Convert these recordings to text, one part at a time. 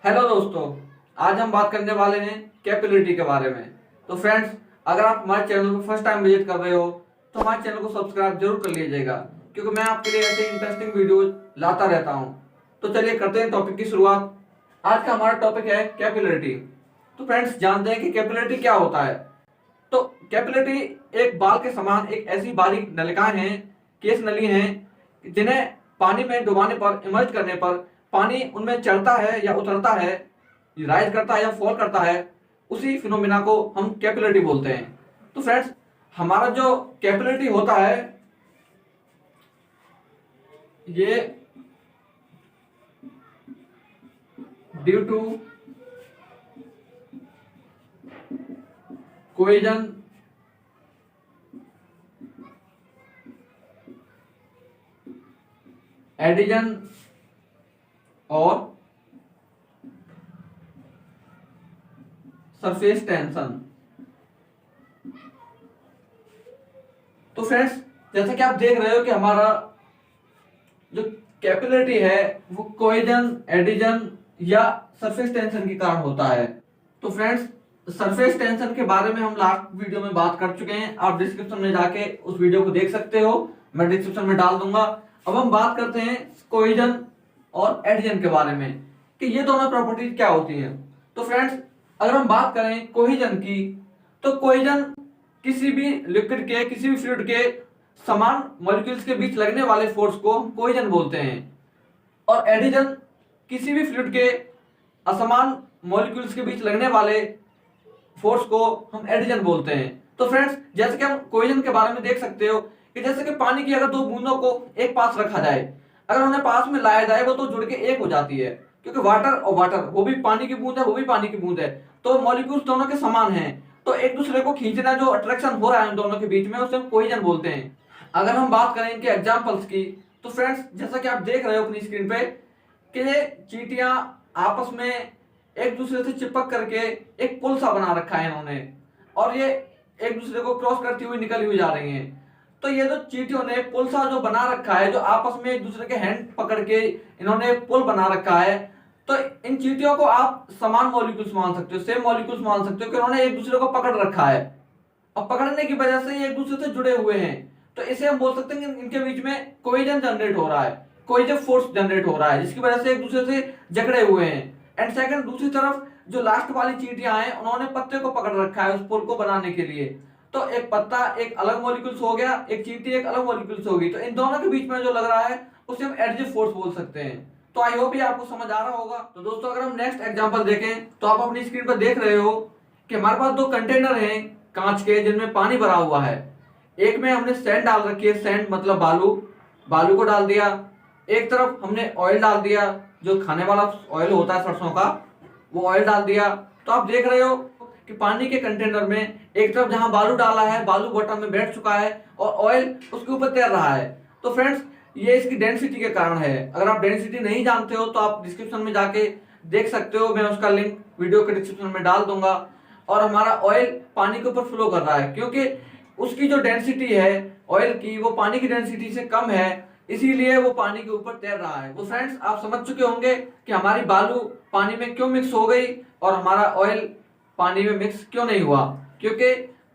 Hello दोस्तों, आज हम बात करने वाले हैं कैपिलरिटी के बारे में। तो फ्रेंड्स, अगर आप हमारे चैनल को फर्स्ट टाइम विजिट कर रहे हो तो हमारे चैनल को सब्सक्राइब जरूर कर लीजिएगा, क्योंकि मैं आपके लिए ऐसे इंटरेस्टिंग वीडियोज लाता रहता हूं। तो चलिए करते हैं टॉपिक की शुरुआत। आज का हमारा टॉपिक है कैपिलरिटी। तो फ्रेंड्स, जानते हैं कि कैपिलरिटी क्या होता है। तो कैपिलरिटी एक बाल के समान एक ऐसी बारीक नलिकाएं हैं, केस नली हैं, जिन्हें पानी में डुबाने पर, इमर्ज करने पर पानी उनमें चढ़ता है या उतरता है, राइज करता है या फॉल करता है। उसी फिनोमिना को हम कैपिलरिटी बोलते हैं। तो फ्रेंड्स, हमारा जो कैपिलरिटी होता है ये ड्यू टू कोहेजन एडिशन और सरफेस टेंशन। तो फ्रेंड्स, जैसा कि आप देख रहे हो कि हमारा जो कैपिलरिटी है वो कोहेजन, एडिशन या सरफेस टेंशन के कारण होता है। तो फ्रेंड्स, सरफेस टेंशन के बारे में हम लास्ट वीडियो में बात कर चुके हैं। आप डिस्क्रिप्शन में जाके उस वीडियो को देख सकते हो, मैं डिस्क्रिप्शन में डाल दूंगा। अब हम बात करते हैं कोहेजन और एडिशन के बारे में कि ये दोनों प्रॉपर्टीज क्या होती हैं। तो फ्रेंड्स, अगर हम बात करें कोहेजन की, तो कोहेजन किसी भी लिक्विड के, किसी भी फ्लूइड के समान मॉलिक्यूल्स के बीच लगने वाले फोर्स को हम कोहेजन बोलते हैं। और एडिशन किसी भी फ्लूइड के असमान मॉलिक्यूल्स के बीच लगने वाले फोर्स को हम एडिशन बोलते हैं। तो फ्रेंड्स, जैसे कि हम कोहेजन के बारे में देख सकते हो कि जैसे कि पानी की अगर दो बूंदों को एक पास रखा जाए, अगर उन्हें पास में लाया जाए वो तो जुड़ के एक हो जाती है, क्योंकि वाटर और वाटर, वो भी पानी की बूंद है, वो भी पानी की बूंद है, तो मॉलिक्यूल्स दोनों के समान हैं। तो एक दूसरे को खींचना, जो अट्रैक्शन हो रहा है उन दोनों के बीच में, उसे हम कोहेजन बोलते हैं। अगर हम बात करें इनके एग्जांपल्स की, तो फ्रेंड्स, जैसा कि आप देख रहे हो अपनी स्क्रीन पे कि ये चींटियां आपस में एक दूसरे से चिपक करके एक पुल सा बना रखा है इन्होंने, और ये एक दूसरे को क्रॉस करती हुई निकली हुई जा रही हैं। तो ये जो चींटियों ने पुल सा जो बना रखा है, जो आपस में एक दूसरे के हैंड पकड़ के इन्होंने पुल बना रखा है, तो इन चींटियों को आप समान मॉलिक्यूल्स मान सकते हो, सेम मॉलिक्यूल्स मान सकते हो कि उन्होंने एक दूसरे को पकड़ रखा है और पकड़ने की वजह से ये एक दूसरे से जुड़े हुए हैं। तो इसे हम बोल सकते हैं कि इनके बीच में कोहेजन जनरेट हो रहा है, कोहेजन फोर्स जनरेट हो रहा है, जिसकी वजह से एक दूसरे से जकड़े हुए हैं। एंड सेकंड, दूसरी तरफ जो लास्ट वाली चींटियां हैं, उन्होंने पत्ते को पकड़ रखा है उस पुल को बनाने के लिए। तो एक पत्ता एक अलग मॉलिक्यूल्स हो गया, एक चींटी एक अलग मॉलिक्यूल्स होगी, तो इन दोनों के बीच में जो लग रहा है उसे हम एडिटिव फोर्स बोल सकते हैं। तो आई होप ये आपको समझ आ रहा होगा। तो दोस्तों, अगर हम नेक्स्ट एग्जांपल देखें, तो आप अपनी स्क्रीन पर देख रहे हो कि हमारे पास दो कंटेनर हैं कांच के, जिनमें पानी भरा हुआ है। एक में हमने सैंड डाल रखी है, सैंड मतलब बालू, बालू को डाल दिया। एक तरफ हमने ऑयल डाल दिया, जो खाने वाला ऑयल होता है सरसों का, वो ऑयल डाल दिया। तो आप देख रहे हो कि पानी के कंटेनर में एक तरफ जहां बालू डाला है, बालू बॉटम में बैठ चुका है और ऑयल उसके ऊपर तैर रहा है। तो फ्रेंड्स, ये इसकी डेंसिटी के कारण है। अगर आप डेंसिटी नहीं जानते हो तो आप डिस्क्रिप्शन में जाके देख सकते हो, मैं उसका लिंक वीडियो के डिस्क्रिप्शन में डाल दूंगा। और हमारा ऑयल पानी के ऊपर फ्लो कर रहा है, क्योंकि उसकी जो डेंसिटी है ऑयल की, वो पानी की डेंसिटी से कम है, इसीलिए वो पानी के ऊपर तैर रहा है। तो फ्रेंड्स, आप समझ चुके होंगे कि हमारी बालू पानी में क्यों मिक्स हो गई और हमारा ऑयल पानी में मिक्स क्यों नहीं हुआ, क्योंकि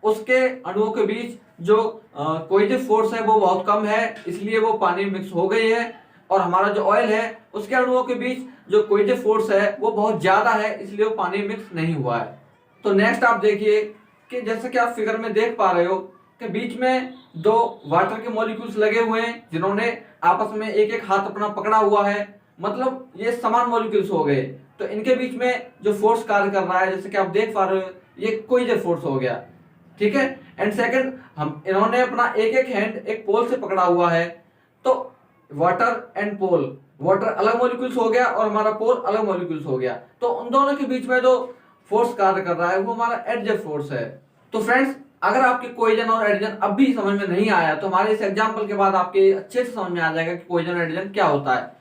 उसके अणुओं के बीच जो कोहेसिव फोर्स है वो बहुत कम है, इसलिए वो पानी में मिक्स हो गई है। और हमारा जो ऑयल है उसके अणुओं के बीच जो कोहेसिव फोर्स है वो बहुत ज्यादा है, इसलिए वो पानी मिक्स नहीं हुआ है। तो नेक्स्ट आप देखिए कि जैसे कि आप फिगर में देख पा रहे हो कि बीच में दो वाटर के मॉलिक्यूल्स लगे हुए हैं, जिन्होंने आपस में एक एक हाथ अपना पकड़ा हुआ है, मतलब ये समान मॉलिक्यूल्स हो गए। तो इनके बीच में जो फोर्स कार्य कर रहा है, जैसे कि आप देख पा रहे हो, ये कोहेसिव फोर्स हो गया, ठीक है। एंड सेकंड, हम इन्होंने अपना एक एक हैंड एक पोल से पकड़ा हुआ है, तो वाटर एंड पोल, वाटर अलग मॉलिक्यूल्स हो गया और हमारा पोल अलग मॉलिक्यूल्स हो गया। तो उन दोनों के बीच में जो फोर्स कार्य कर रहा है वो हमारा एडिटिव फोर्स है। तो फ्रेंड्स, अगर आपके कोहेजन और एडिशन अब भी समझ में नहीं आया तो हमारे इस एग्जांपल के बाद आपके अच्छे से समझ में आ जाएगा कि कोहेजन और एडिशन क्या होता है।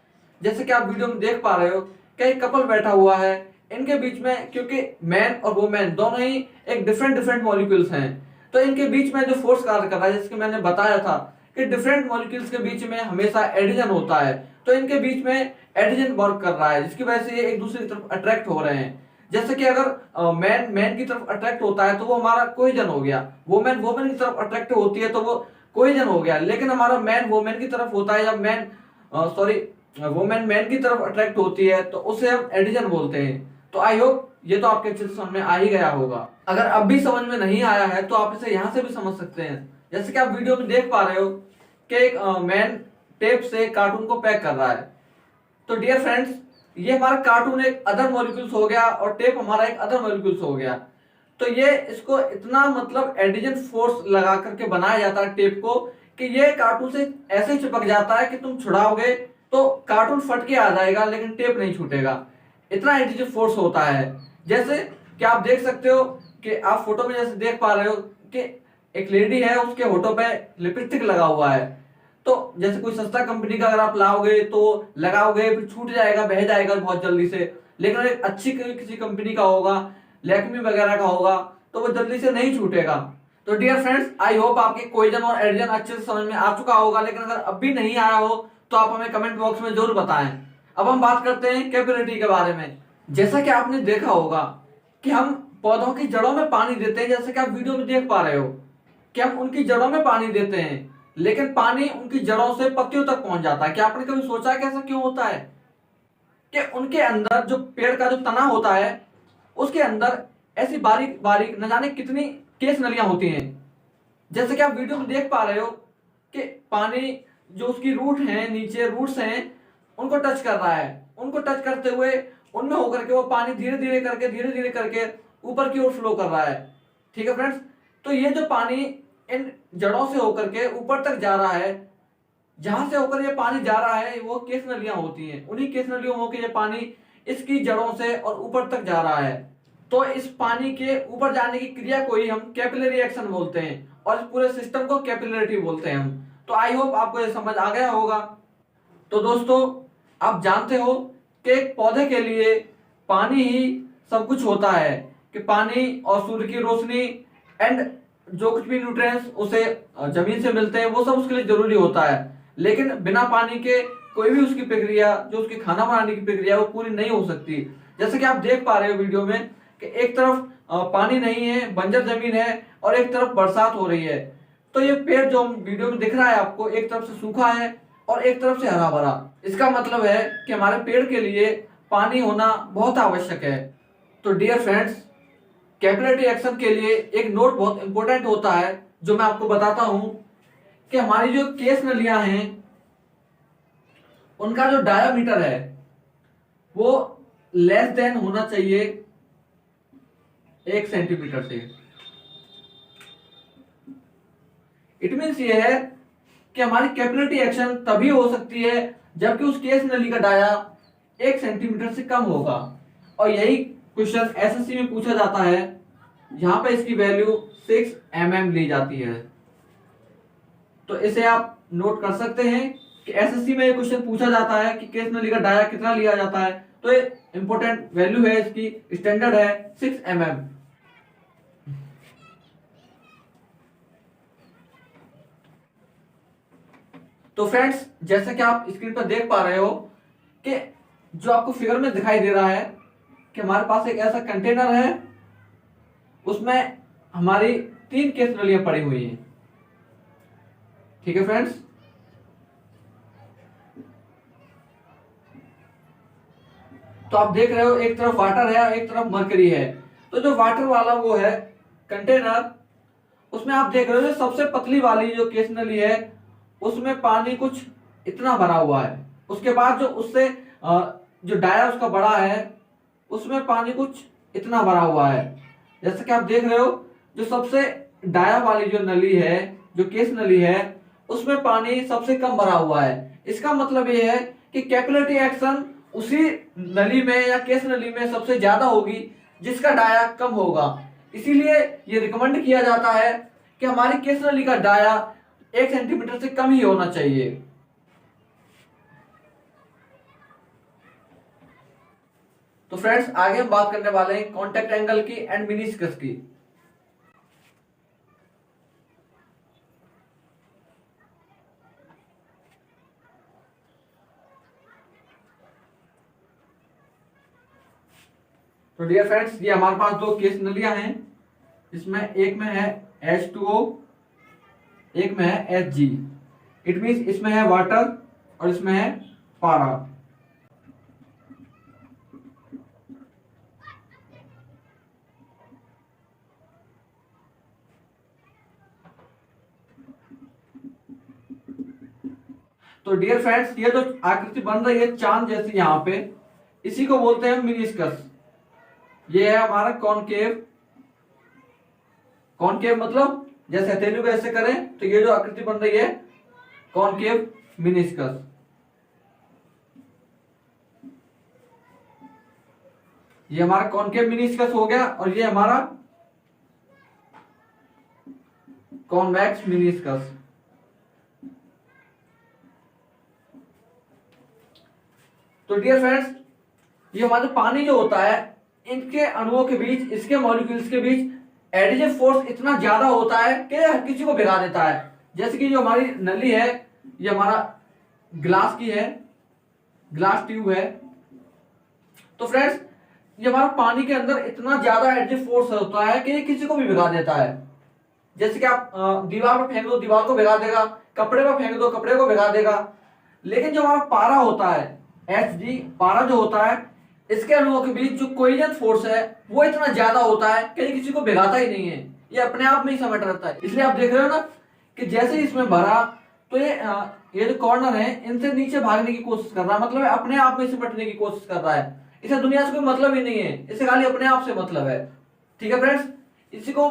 जैसे कि आप वीडियो में देख पा रहे हो कि एक कपल बैठा हुआ है, इनके बीच में, क्योंकि मैन और वुमेन दोनों ही एक डिफरेंट मॉलिक्यूल्स हैं, तो इनके बीच में जो फोर्स कार्य कर रहा है, जिसके मैंने बताया था कि डिफरेंट मॉलिक्यूल्स के बीच में हमेशा एडिशन होता है, तो इनके बीच में एडिशन वर्क कर रहा है, जिसकी वजह से ये एक दूसरे की तरफ अट्रैक्ट हो रहे हैं। जैसे कि अगर मैन मैन की तरफ अट्रैक्ट होता है तो वो हमारा कोइजन हो गया, वोमेन वोमेन की तरफ अट्रैक्ट होती है तो वो कोइजन हो गया। लेकिन हमारा मैन वोमेन की तरफ होता है, या मैन सॉरी वोमेन मैन की तरफ अट्रैक्ट होती है तो उसे हम एडिशन बोलते हैं। तो आई होप ये तो आपके अच्छे से समझ में आ ही गया होगा। अगर अब भी समझ में नहीं आया है तो आप इसे यहाँ से भी समझ सकते हैं। जैसे कि आप वीडियो में देख पा रहे हो कि एक मैन टेप से कार्टून को पैक कर रहा है। तो डियर फ्रेंड्स, ये हमारा कार्टून एक अदर मॉलिक्यूल्स हो गया और टेप हमारा एक अदर मॉलिक्यूल्स हो गया। तो ये इसको इतना मतलब एडिशन फोर्स लगा करके बनाया जाता है टेप को कि ये कार्टून से ऐसे ही चिपक जाता है कि तुम छुड़ाओगे तो कार्टून फट के आ जाएगा लेकिन टेप नहीं छूटेगा। इतना एडिशन फोर्स होता है। जैसे कि आप देख सकते हो कि आप फोटो में जैसे देख पा रहे हो कि एक लेडी है, उसके होठों पे लिपस्टिक लगा हुआ है। तो जैसे कोई सस्ता कंपनी का अगर आप लाओगे तो लगाओगे फिर छूट जाएगा, बह जाएगा बहुत जल्दी से। लेकिन एक अच्छी किसी कंपनी का होगा, लैक्मी वगैरह का होगा, तो वो जल्दी से नहीं छूटेगा। तो डियर फ्रेंड्स, आई होप आपके कोइजन और एडिशन अच्छे से समझ में आ चुका होगा। लेकिन अगर अब भी नहीं आया हो तो आप हमें कमेंट बॉक्स में जरूर बताएं। अब हम बात करते हैं कैपिलरी के बारे में। जैसा कि आपने देखा होगा कि हम पौधों की जड़ों में पानी देते हैं, जैसे कि आप वीडियो में देख पा रहे हो कि हम उनकी जड़ों में पानी देते हैं, लेकिन पानी उनकी जड़ों से पत्तियों तक पहुंच जाता है। क्या आपने कभी सोचा है कि ऐसा क्यों होता है? कि उनके अंदर जो पेड़ का जो तना होता है उसके अंदर ऐसी बारीक बारीक न जाने कितनी केस नलियां होती हैं। जैसे कि आप वीडियो में देख पा रहे हो कि पानी जो उसकी रूट है, नीचे रूट्स हैं, उनको टच कर रहा है। उनको टच करते हुए उनमें होकर के वो पानी धीरे धीरे करके ऊपर की ओर फ्लो कर रहा है। ठीक है फ्रेंड्स, तो ये जो पानी इन जड़ों से होकर के ऊपर तक जा रहा है, जहां से होकर ये पानी जा रहा है वो केस नलियां होती हैं। उन्हीं केस नलियों होकर ये पानी इसकी जड़ों से और ऊपर तक जा रहा है। तो इस पानी के ऊपर जाने की क्रिया को ही हम कैपिलरी एक्शन बोलते हैं और इस पूरे सिस्टम को कैपिलरिटी बोलते हैं हम। तो आई होप आपको ये समझ आ गया होगा। तो दोस्तों, आप जानते हो कि एक पौधे के लिए पानी ही सब कुछ होता है, कि पानी और सूर्य की रोशनी एंड जो कुछ भी न्यूट्रिएंट्स उसे जमीन से मिलते हैं वो सब उसके लिए जरूरी होता है। लेकिन बिना पानी के कोई भी उसकी प्रक्रिया, जो उसकी खाना बनाने की प्रक्रिया, वो पूरी नहीं हो सकती। जैसे कि आप देख पा रहे हो वीडियो में कि एक तरफ पानी नहीं है, बंजर जमीन है, और एक तरफ बरसात हो रही है। तो ये पेड़ जो वीडियो में दिख रहा है आपको, एक तरफ से सूखा है और एक तरफ से हरा भरा। इसका मतलब है कि हमारे पेड़ के लिए पानी होना बहुत आवश्यक है। तो डियर फ्रेंड्स, कैपिलरी एक्शन के लिए एक नोट बहुत इंपॉर्टेंट होता है जो मैं आपको बताता हूं कि हमारी जो केस नलियां हैं उनका जो डायामीटर है वो लेस देन होना चाहिए 1 सेंटीमीटर से। इट मीन्स ये है कि हमारी कैपिलरी एक्शन तभी हो सकती है जबकि उस केस नली का डाया 1 सेंटीमीटर से कम होगा। और यही क्वेश्चन एसएससी में पूछा जाता है, यहां पे इसकी वैल्यू 6 mm ली जाती है। तो इसे आप नोट कर सकते हैं कि एसएससी में ये क्वेश्चन पूछा जाता है कि केस नली का डाया कितना लिया जाता है। तो ये इंपॉर्टेंट वैल्यू है, इसकी स्टैंडर्ड है 6 mm। तो फ्रेंड्स, जैसे कि आप स्क्रीन पर देख पा रहे हो कि जो आपको फिगर में दिखाई दे रहा है कि हमारे पास एक ऐसा कंटेनर है, उसमें हमारी 3 केस नलियां पड़ी हुई हैं। ठीक है फ्रेंड्स, तो आप देख रहे हो एक तरफ वाटर है और एक तरफ मरकरी है। तो जो वाटर वाला वो है कंटेनर, उसमें आप देख रहे हो जो सबसे पतली वाली जो केस नली है उसमें पानी कुछ इतना भरा हुआ है। उसके बाद जो उससे जो डाया उसका बड़ा है उसमें पानी कुछ इतना भरा हुआ है। जैसे कि आप देख रहे हो जो सबसे डाया वाली जो नली है, जो केस नली है, उसमें पानी सबसे कम भरा हुआ है। इसका मतलब ये है कि कैपिलरी एक्शन उसी नली में या केस नली में सबसे ज्यादा होगी जिसका डाया कम होगा। इसीलिए ये रिकमेंड किया जाता है कि हमारी केस नली का डाया 1 सेंटीमीटर से कम ही होना चाहिए। तो फ्रेंड्स, आगे हम बात करने वाले हैं कॉन्टैक्ट एंगल की एंड मेनिस्कस की। तो डियर फ्रेंड्स, ये हमारे पास दो केस नलियां हैं। इसमें एक में है H2O, एक में है Hg। इट मीन्स इसमें है वाटर और इसमें है पारा। तो डियर फ्रेंड्स, ये जो आकृति बन रही है चांद जैसी यहाँ पे, इसी को बोलते हैं मिनिस्कस। ये है हमारा कॉनकेव। कॉनकेव मतलब जैसे हथेली को ऐसे करें तो ये जो आकृति बन रही है कॉनकेव मिनिस्कस। ये हमारा कॉनकेव मिनिस्कस हो गया और ये हमारा कॉन्वेक्स मिनिस्कस। तो डियर फ्रेंड्स, ये हमारा पानी जो होता है, इनके अणुओं के बीच, इसके मॉलिक्यूल्स के बीच एडिशन फोर्स इतना ज्यादा होता है कि हर किसी को भिगा देता है। जैसे कि जो हमारी नली है, ये हमारा ग्लास की है, ग्लास ट्यूब है। तो फ्रेंड्स, ये हमारा पानी के अंदर इतना ज्यादा एडिशन फोर्स होता है कि ये किसी को भी भिगा देता है। जैसे कि आप दीवार पर फेंक दो, दीवार को भिगा देगा, कपड़े पर फेंक दो, कपड़े को भिगा देगा। लेकिन जो हमारा पारा होता है, Hg, पारा जो होता है, इसके अणुओं के बीच जो कोलिजन फोर्स है वो इतना ज्यादा होता है कि किसी को भिगाता ही नहीं है, ये अपने आप में ही समेट रहता है। इसलिए आप देख रहे हो ना कि जैसे इसमें भरा तो ये जो कॉर्नर है इनसे नीचे भागने की कोशिश कर रहा है, मतलब अपने आप में सिमटने की कोशिश कर रहा है। इसे दुनिया से कोई मतलब ही नहीं है, इसे खाली अपने आप से मतलब है। ठीक है फ्रेंड्स, इसी को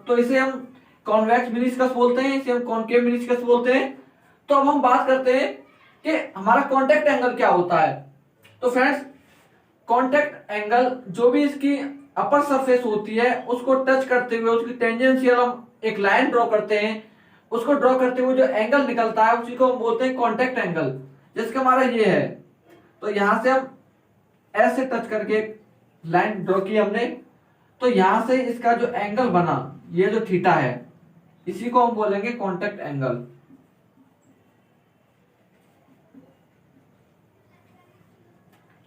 तो इसे हम कॉन्वेक्स मिनिस्कस बोलते हैं, इसे हम कॉनकेव मिनिस्कस बोलते हैं। तो अब हम बात करते हैं कि हमारा कांटेक्ट एंगल क्या होता है। तो फ्रेंड्स, कांटेक्ट एंगल जो भी इसकी अपर सरफेस होती है उसको टच करते हुए उसकी टेंजेंशियल हम एक लाइन ड्रॉ करते हैं, उसको ड्रॉ करते हुए जो एंगल निकलता है उसी को हम बोलते हैं कांटेक्ट एंगल। जैसे हमारा ये है, तो यहां से हम ऐसे टच करके लाइन ड्रॉ की हमने, तो यहां से इसका जो एंगल बना, ये जो थीटा है, इसी को हम बोलेंगे कांटेक्ट एंगल।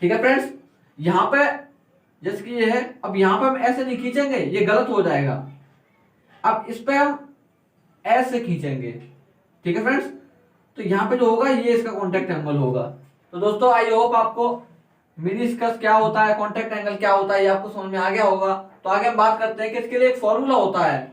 ठीक है फ्रेंड्स, यहां पे जैसे कि ये है, अब यहां पे हम ऐसे नहीं खींचेंगे, ये गलत हो जाएगा। अब इस पे हम ऐसे खींचेंगे। ठीक है फ्रेंड्स, तो यहां पे जो होगा ये इसका कांटेक्ट एंगल होगा। तो दोस्तों, आई होप आपको मिनिस्कस क्या होता है, कांटेक्ट एंगल क्या होता है, ये आपको समझ में आ गया होगा। तो आगे हम बात करते हैं कि इसके लिए एक फॉर्मूला होता है।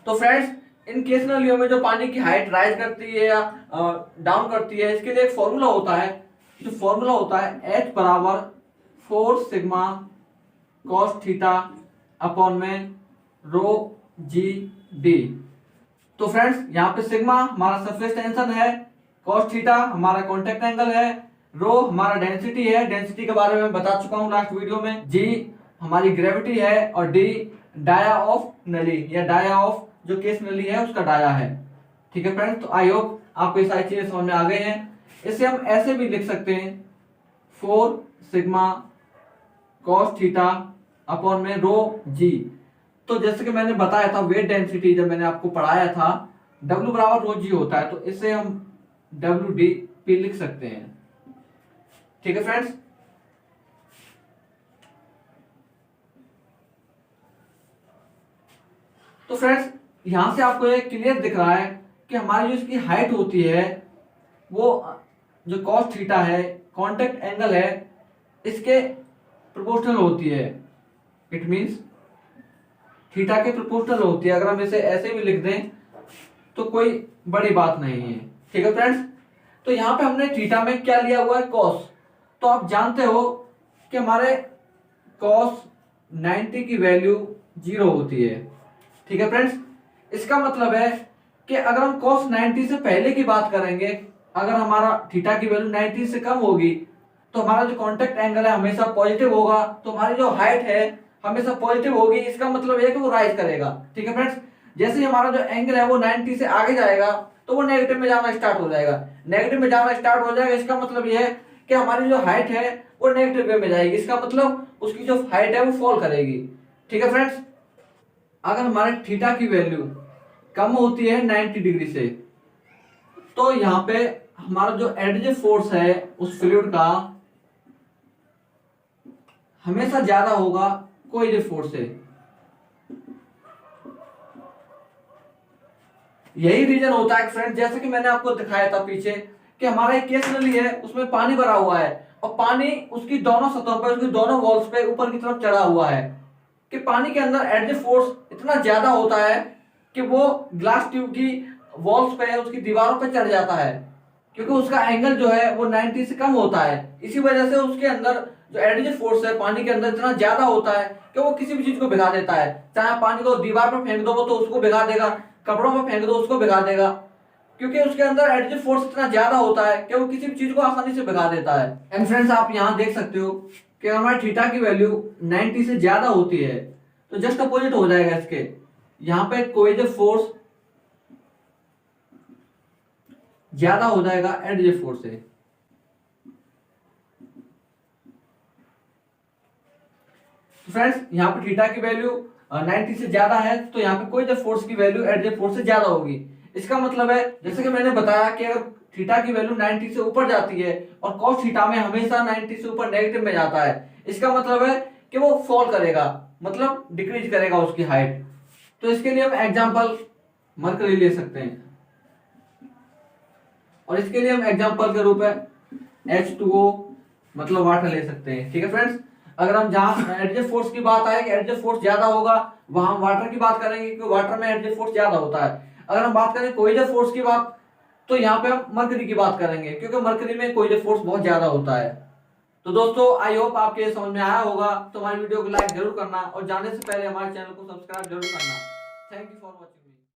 तो फ्रेंड्स, इन केस नलियों में जो पानी की हाइट राइज करती है या डाउन करती है, इसके लिए एक फॉर्मूला होता है। जो फॉर्मूला होता है H बराबर 4 सिग्मा कॉस थीटा अपॉन में रो जी डी। तो फ्रेंड्स, यहाँ पे सिग्मा हमारा सरफेस टेंशन है, कॉस थीटा हमारा कांटेक्ट एंगल है, रो हमारा डेंसिटी है, डेंसिटी के बारे में बता चुका हूं लास्ट वीडियो में, जी हमारी ग्रेविटी है और डी डाया ऑफ नली या डाया ऑफ जो केस नली है उसका डाया है। ठीक है फ्रेंड्स, तो आई होप आपको ये सारी चीजें समझ में आ गई हैं। इसे हम ऐसे भी लिख सकते हैं 4 सिग्मा कॉस थीटा अपॉन में रो जी। तो जैसे कि मैंने बताया था वेट डेंसिटी जब मैंने आपको पढ़ाया था, W बराबर रो जी होता है, तो इसे हम डब्ल्यू डी पी लिख सकते हैं। ठीक है फ्रेंड्स, तो फ्रेंड्स, यहां से आपको ये क्लियर दिख रहा है कि हमारी जो इसकी हाइट होती है वो जो कॉस थीटा है, कांटेक्ट एंगल है, इसके प्रोपोर्शनल होती है। इट मींस थीटा के प्रोपोर्शनल होती है। अगर हम इसे ऐसे भी लिख दें तो कोई बड़ी बात नहीं है। ठीक है फ्रेंड्स, तो यहां पे हमने थीटा में क्या लिया हुआ है, कॉस। तो आप जानते हो कि हमारे कॉस 90 की वैल्यू 0 होती है। ठीक है फ्रेंड्स, इसका मतलब है कि अगर हम cos 90 से पहले की बात करेंगे, अगर हमारा थीटा की वैल्यू 90 से कम होगी तो हमारा जो कांटेक्ट एंगल है हमेशा पॉजिटिव होगा, तो हमारी जो हाइट है हमेशा पॉजिटिव होगी। इसका मतलब है कि वो राइज करेगा। ठीक है फ्रेंड्स, जैसे ही हमारा जो एंगल है वो 90 से आगे जाएगा तो वो नेगेटिव में जाना स्टार्ट हो जाएगा। नेगेटिव में जाना स्टार्ट हो जाएगा, इसका मतलब ये है कि हमारी जो हाइट है वो नेगेटिव वे में जाएगी। इसका मतलब उसकी जो हाइट है वो फॉल करेगी। ठीक है फ्रेंड्स, अगर हमारे थीटा की वैल्यू कम होती है 90 डिग्री से, तो यहाँ पे हमारा जो एडिटिव फोर्स है उस फ्लूइड का हमेशा ज्यादा होगा कोई फोर्स से। यही रीजन होता है फ्रेंड, जैसे कि मैंने आपको दिखाया था पीछे कि हमारा एक केस नली है, उसमें पानी भरा हुआ है और पानी उसकी दोनों सतहों पर, उसकी दोनों वॉल्स पे ऊपर की तरफ चढ़ा हुआ है कि पानी के अंदर एडिटिव फोर्स इतना ज्यादा होता है कि वो ग्लास ट्यूब की वॉल्स पे, उसकी दीवारों पे चढ़ जाता है, क्योंकि उसका एंगल जो है वो 90 से कम होता है। इसी वजह से उसके अंदर जो एडिटिव फोर्स है पानी के अंदर इतना ज्यादा होता है कि वो किसी भी चीज को भिगा देता है। चाहे पानी को दीवार पर फेंक दो वो तो उसको भिगा देगा, कपड़ों पर फेंक दो उसको भिगा देगा, क्योंकि उसके अंदर एडिटिव फोर्स इतना ज्यादा होता है कि वो किसी भी चीज को आसानी से भिगा देता है। एंड फ्रेंड्स, आप यहाँ देख सकते हो कि हमारे थीटा की वैल्यू 90 से ज्यादा होती है तो जस्ट अपोजिट हो जाएगा इसके। यहाँ पे कोएजिव फोर्स ज्यादा हो जाएगा एडिटिव फोर्स से। फ्रेंड्स, यहाँ पे थीटा की वैल्यू 90 से ज्यादा है तो यहाँ पे कोएजिव फोर्स की वैल्यू एडिटिव फोर्स से ज्यादा होगी। इसका मतलब है, जैसे कि मैंने बताया कि अगर थीटा की वैल्यू 90 से ऊपर जाती है और कॉस थीटा में हमेशा 90 से ऊपर नेगेटिव में जाता है, इसका मतलब है कि वो फॉल करेगा, मतलब डिक्रीज करेगा उसकी हाइट। तो इसके लिए हम एग्जांपल मरकरी ले सकते हैं और इसके लिए हम एग्जांपल के रूप में H2O मतलब वाटर ले सकते हैं। ठीक है फ्रेंड्स, अगर हम जहां एडिटिव फोर्स की बात आए कि एडिटिव फोर्स ज्यादा होगा, वहां हम वाटर की बात करेंगे क्योंकि वाटर में एडिटिव फोर्स ज्यादा होता है। अगर हम बात करें कोएजिव फोर्स की बात, तो यहाँ पे हम मरकरी की बात करेंगे क्योंकि मरकरी में कोएजिव फोर्स बहुत ज्यादा होता है। तो दोस्तों, आई होप आपके समझ में आया होगा। तो हमारी वीडियो को लाइक जरूर करना और जाने से पहले हमारे चैनल को सब्सक्राइब जरूर करना। Thank you for watching.